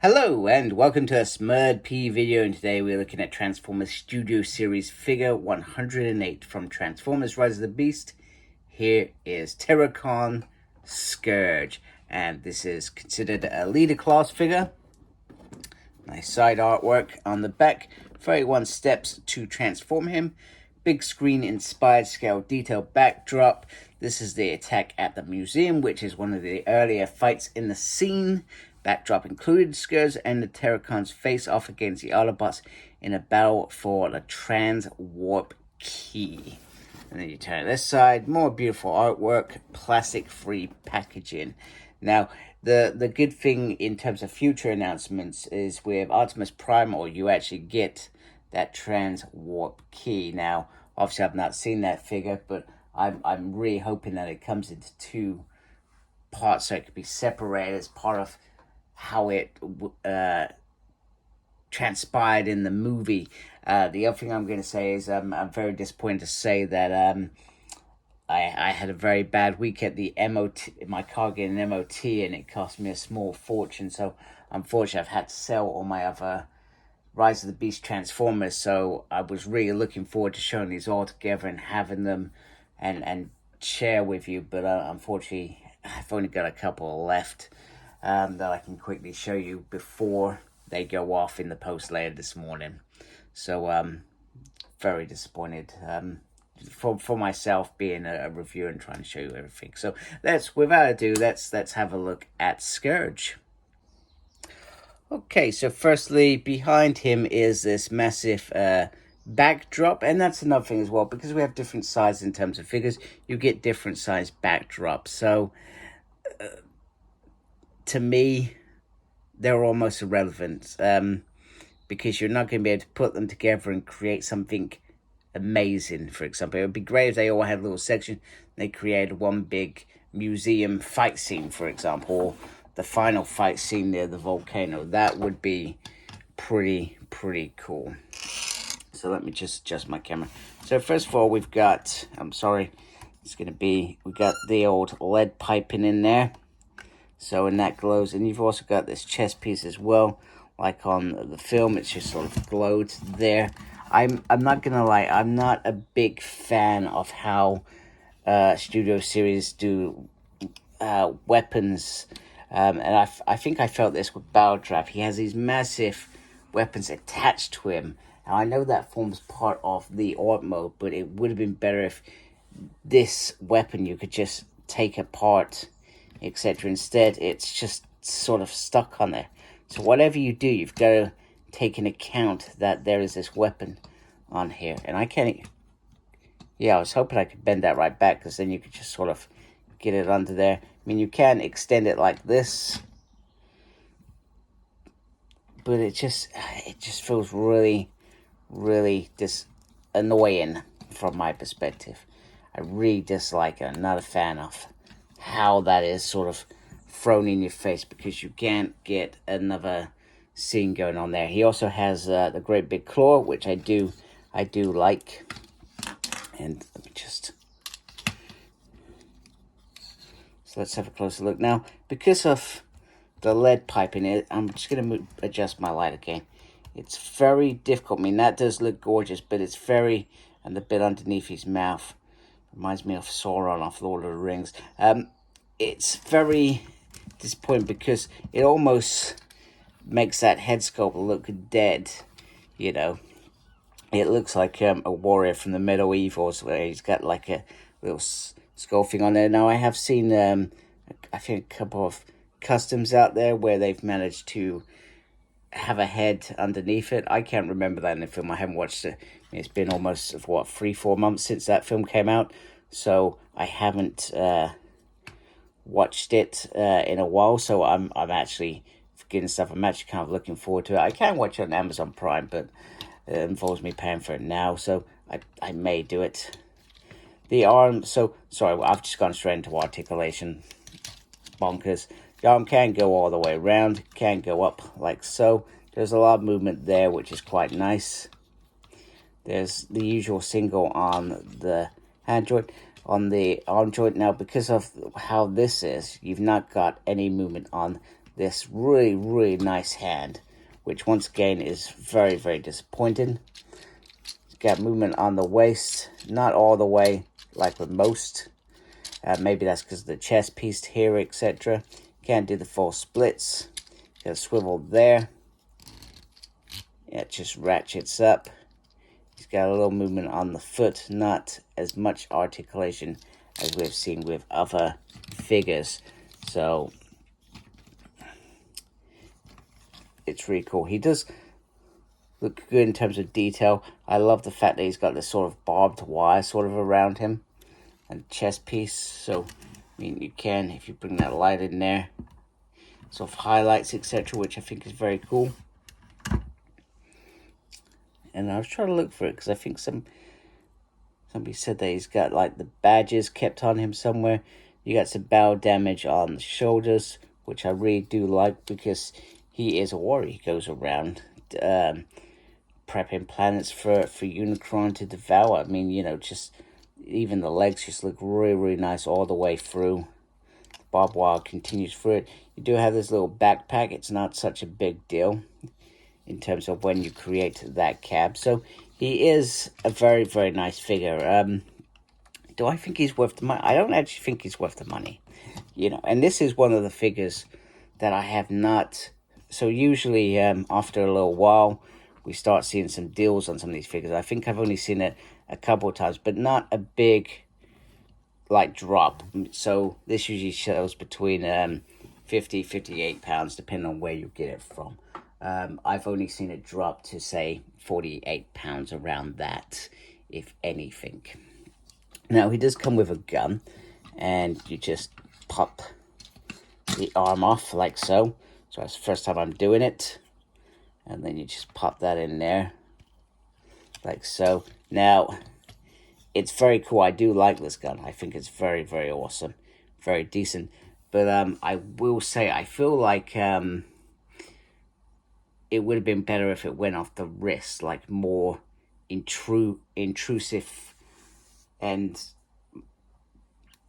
Hello and welcome to a Smurd P video, and today we're looking at Transformers Studio Series figure 108 from Transformers Rise of the Beast. Here is Terracon Scourge, and this is considered a leader class figure. Nice side artwork on the back, 31 steps to transform him. Big screen inspired scale detail backdrop. This is the attack at the museum, which is one of the earlier fights in the scene. Backdrop included Scourge and the Terracons face off against the Autobots in a battle for the Trans-Warp Key. And then you turn to this side, more beautiful artwork, plastic-free packaging. Now, the good thing in terms of future announcements is with Optimus Primal, you actually get that Trans-Warp Key. Now, obviously I've not seen that figure, but I'm really hoping that it comes into two parts so it could be separated as part of how it transpired in the movie. The other thing I'm going to say is I'm very disappointed to say that I had a very bad week at the MOT, my car getting an MOT, and it cost me a small fortune. So unfortunately I've had to sell all my other Rise of the Beast Transformers. So I was really looking forward to showing these all together and having them and share with you. But unfortunately I've only got a couple left that I can quickly show you before they go off in the post later this morning. So very disappointed for myself being a reviewer and trying to show you everything. So without ado, let's have a look at Scourge. Okay, so firstly, behind him is this massive backdrop, and that's another thing as well, because we have different sizes in terms of figures, you get different size backdrops. So to me, they're almost irrelevant because you're not going to be able to put them together and create something amazing. For example, it would be great if they all had a little section, they created one big museum fight scene, for example, or the final fight scene near the volcano. That would be pretty cool. So let me just adjust my camera. So first of all, we've got, we got the old lead piping in there. So, and that glows, and you've also got this chest piece as well, like on the film, it's just sort of glowed there. I'm not gonna lie, I'm not a big fan of how Studio Series do weapons, and I think I felt this with Battletrap. He has these massive weapons attached to him, and I know that forms part of the art mode, but it would have been better if this weapon you could just take apart, etc. Instead, it's just sort of stuck on there. So whatever you do, you've got to take into account that there is this weapon on here. And I can't... Yeah, I was hoping I could bend that right back, because then you could just sort of get it under there. I mean, you can extend it like this, but it just feels really annoying from my perspective. I really dislike it. I'm not a fan of how that is sort of thrown in your face, because you can't get another scene going on there. He also has the great big claw, which I do like. And let me just... So let's have a closer look. Now, because of the lead pipe in it, I'm just going to adjust my light again. It's very difficult. I mean, that does look gorgeous, but it's very... And the bit underneath his mouth reminds me of Sauron off Lord of the Rings. It's very disappointing because it almost makes that head sculpt look dead, you know. It looks like a warrior from the medievals, where he's got like a little skull thing on there. Now, I have seen, I think, a couple of customs out there where they've managed to have a head underneath it. I can't remember that in the film. I haven't watched it. It's been almost, 3-4 months since that film came out, so I haven't watched it in a while. So I'm actually forgetting stuff. I'm actually kind of looking forward to it. I can watch it on Amazon Prime, but it involves me paying for it now, so I may do it. The arm, so sorry, I've just gone straight into articulation. Bonkers. The arm can go all the way around, can go up like so. There's a lot of movement there, which is quite nice. There's the usual single on the hand joint. On the arm joint, now, because of how this is, you've not got any movement on this really nice hand, which once again is very disappointing. He's got movement on the waist, not all the way like with most. Maybe that's because of the chest piece here, etc. Can't do the full splits. Got a swivel there. Yeah, it just ratchets up. He's got a little movement on the foot, not as much articulation as we've seen with other figures. So it's really cool. He does look good in terms of detail. I love the fact that he's got this sort of barbed wire sort of around him and chest piece. So, I mean, you can, if you bring that light in there, sort of highlights, etc., which I think is very cool. And I was trying to look for it because I think somebody said that he's got like the badges kept on him somewhere. You got some battle damage on the shoulders, which I really do like because he is a warrior. He goes around prepping planets for Unicron to devour. I mean, you know, just even the legs just look really nice all the way through. Barbed wire continues through it. You do have this little backpack. It's not such a big deal in terms of when you create that cab. So he is a very nice figure. Do I think he's worth the money? I don't actually think he's worth the money. You know, and this is one of the figures that I have not. So usually after a little while, we start seeing some deals on some of these figures. I think I've only seen it a couple of times, but not a big like drop. So this usually shows between 50, 58 pounds, depending on where you get it from. I've only seen it drop to, say, 48 pounds, around that, if anything. Now, he does come with a gun, and you just pop the arm off like so. So that's the first time I'm doing it. And then you just pop that in there, like so. Now, it's very cool. I do like this gun. I think it's very awesome. Very decent. But I will say, I feel like it would have been better if it went off the wrist, like more intrusive and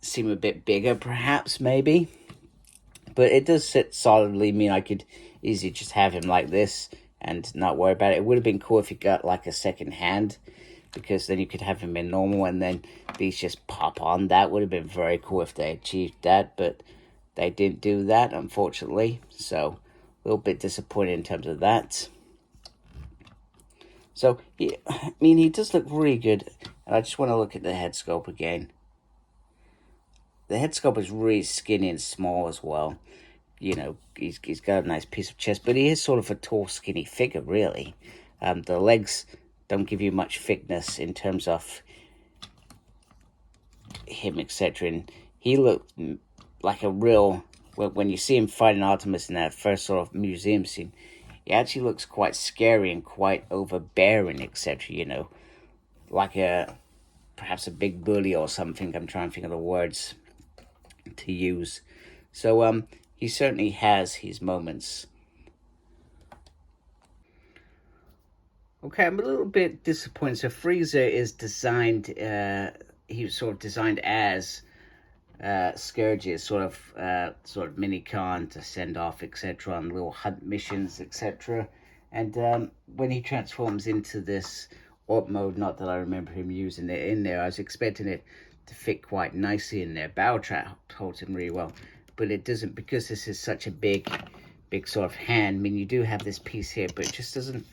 seem a bit bigger, perhaps, maybe. But it does sit solidly. I mean, I could easily just have him like this and not worry about it. It would have been cool if he got like a second hand, because then you could have him in normal and then these just pop on. That would have been very cool if they achieved that, but they didn't do that, unfortunately. So a little bit disappointed in terms of that. So, I mean, he does look really good. And I just want to look at the head sculpt again. The head sculpt is really skinny and small as well. You know, he's got a nice piece of chest, but he is sort of a tall, skinny figure, really. The legs don't give you much thickness in terms of him, etc. And he looked like a real... When you see him fighting Artemis in that first sort of museum scene, he actually looks quite scary and quite overbearing, etc., you know. Like perhaps a big bully or something. I'm trying to think of the words to use. So he certainly has his moments. Okay, I'm a little bit disappointed. So Frieza is designed, he was sort of designed as Scourge is sort of mini Khan to send off, etc., on little hunt missions, etc. And when he transforms into this AUP mode, not that I remember him using it in there, I was expecting it to fit quite nicely in there. Battle Trap holds him really well, but it doesn't, because this is such a big sort of hand. I mean, you do have this piece here, but it just doesn't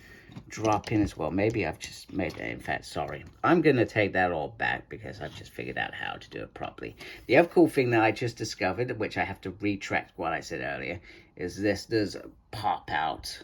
drop in as well. Maybe I've just made that. In fact, sorry, I'm gonna take that all back because I've just figured out how to do it properly. The other cool thing that I just discovered, which I have to retract what I said earlier, is this does pop out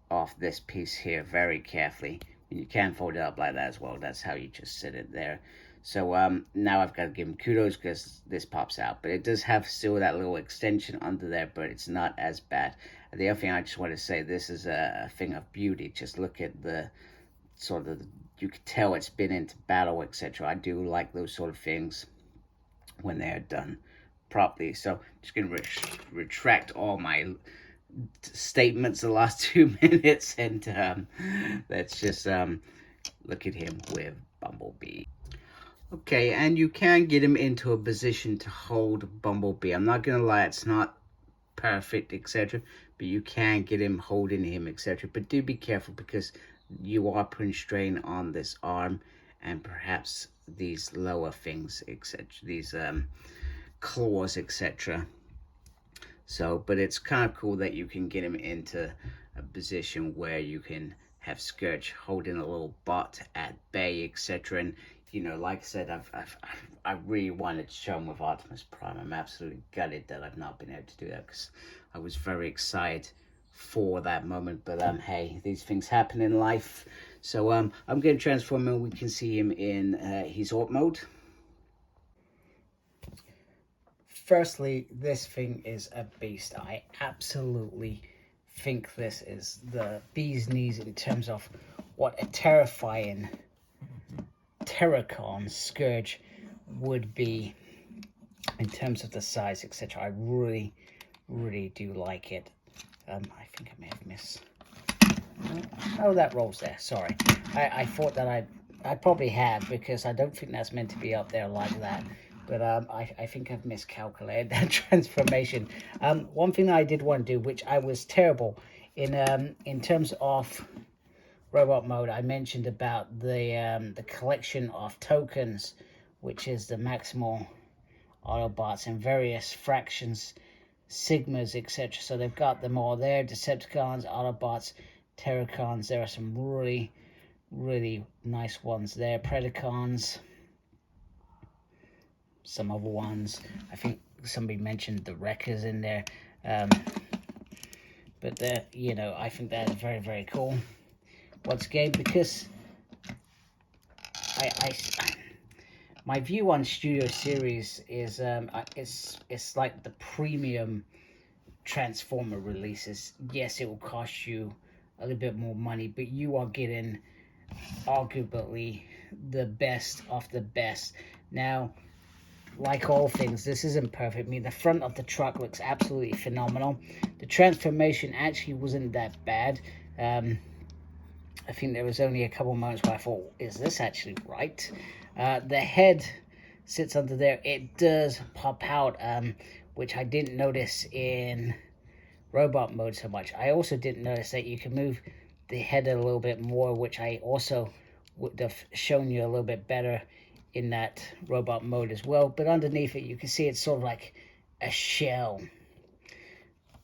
off this piece here very carefully. And you can fold it up like that as well. That's how you just sit it there. So now I've got to give him kudos because this pops out, but it does have still that little extension under there, but it's not as bad. The other thing I just want to say, this is a thing of beauty. Just look at the sort of, you can tell it's been into battle, etc. I do like those sort of things when they're done properly. So I'm just going to retract all my statements the last 2 minutes, and let's just look at him with Bumblebee. Okay, and you can get him into a position to hold Bumblebee. I'm not going to lie, it's not perfect, etc. But you can get him holding him, etc. But do be careful, because you are putting strain on this arm and perhaps these lower things, etc. These claws, etc. So, but it's kind of cool that you can get him into a position where you can have Scourge holding a little bot at bay, etc. And you know, like I said, I really wanted to show him with Optimus Prime. I'm absolutely gutted that I've not been able to do that, because I was very excited for that moment. But hey, these things happen in life. So I'm going to transform him. We can see him in his AUT mode. Firstly, this thing is a beast. I absolutely think this is the bee's knees in terms of what a terrifying Terracon Scourge would be in terms of the size, etc. I really, really do like it. I think I may have missed. Oh, that rolls there. Sorry. I thought that I probably have, because I don't think that's meant to be up there like that. But I think I've miscalculated that transformation. One thing that I did want to do, which I was terrible in terms of robot mode, I mentioned about the collection of tokens, which is the maximal Autobots and various fractions, Sigmas, etc. So they've got them all there: Decepticons, Autobots, Terracons. There are some really, really nice ones there. Predacons, some other ones. I think somebody mentioned the Wreckers in there. But they're, you know, I think that's very, very cool. Once again, because my view on Studio Series is it's like the premium Transformer releases. Yes, it will cost you a little bit more money, but you are getting arguably the best of the best. Now, like all things, this isn't perfect. I mean, the front of the truck looks absolutely phenomenal. The transformation actually wasn't that bad. I think there was only a couple moments where I thought, is this actually right? The head sits under there. It does pop out, which I didn't notice in robot mode so much. I also didn't notice that you can move the head a little bit more, which I also would have shown you a little bit better in that robot mode as well. But underneath it, you can see it's sort of like a shell.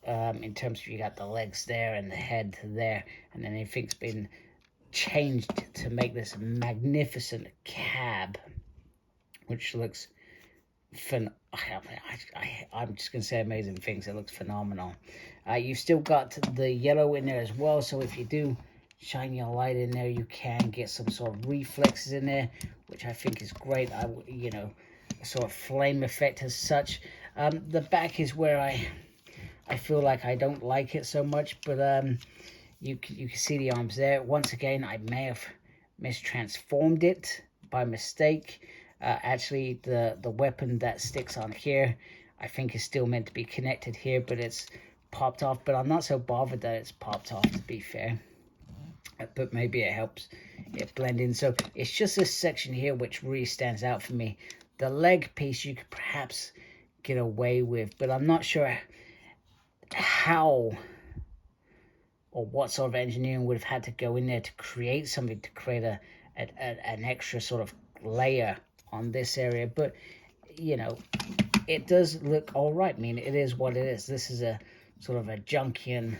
In terms of, you got the legs there and the head there, and then everything's been changed to make this magnificent cab, which looks I'm just gonna say amazing things. It looks phenomenal. You still got the yellow in there as well, so if you do shine your light in there, you can get some sort of reflexes in there, which I think is great. You know, a sort of flame effect as such. The back is where I feel like I don't like it so much, but you can see the arms there. Once again, I may have mistransformed it by mistake. Actually, the weapon that sticks on here, I think is still meant to be connected here, but it's popped off. But I'm not so bothered that it's popped off, to be fair. But maybe it helps it blend in. So it's just this section here which really stands out for me. The leg piece you could perhaps get away with, but I'm not sure how or what sort of engineering would have had to go in there to create something, to create an extra sort of layer on this area. But you know, it does look all right. I mean, it is what it is. This is a sort of a Junkian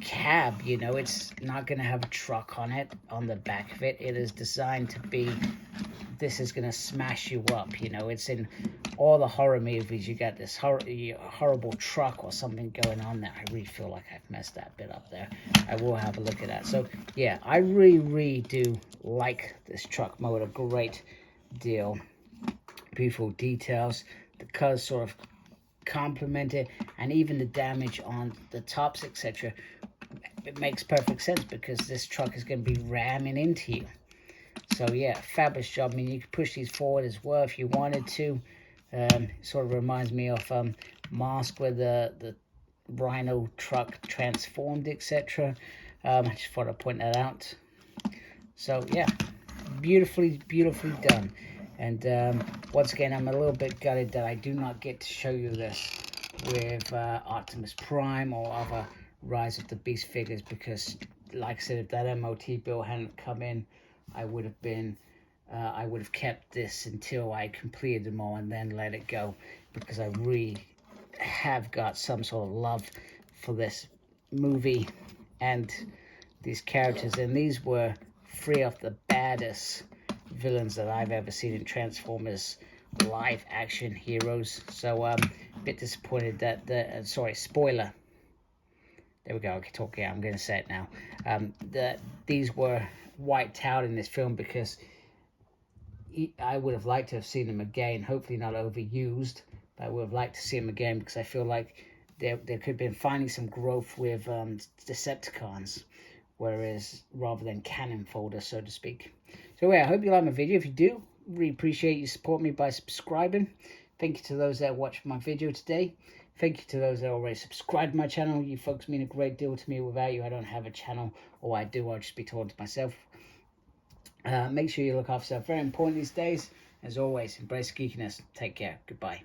cab, you know. It's not going to have a truck on it, on the back of it. It is designed to be, this is going to smash you up, you know. It's in all the horror movies, you got this horrible truck or something going on there. I really feel like I've messed that bit up there. I will have a look at that. So yeah, I really do like this truck mode a great deal. Beautiful details, the colors sort of complement it, and even the damage on the tops, etc. It makes perfect sense, because this truck is going to be ramming into you. So yeah, fabulous job. I mean, you could push these forward as well if you wanted to. Sort of reminds me of Mask, where the Rhino truck transformed, etc. I just thought I'd point that out. So yeah, beautifully done. And once again, I'm a little bit gutted that I do not get to show you this with Optimus Prime or other Rise of the Beast figures, because, like I said, if that MOT bill hadn't come in, I would have kept this until I completed them all and then let it go, because I really have got some sort of love for this movie and these characters. And these were 3 of the baddest villains that I've ever seen in Transformers live action heroes. So a bit disappointed that sorry, spoiler, there we go, I can talk, yeah, I'm going to say it now, that these were wiped out in this film, because I would have liked to have seen them again, hopefully not overused, but I would have liked to see them again, because I feel like there could have been finally some growth with Decepticons, whereas rather than cannon fodder, so to speak. So yeah, I hope you like my video. If you do, really appreciate you support me by subscribing. Thank you to those that watched my video today. Thank you to those that already subscribed to my channel. You folks mean a great deal to me. Without you, I don't have a channel, or I do, I'll just be talking to myself. Make sure you look after yourself. Very important these days. As always, embrace geekiness. Take care. Goodbye.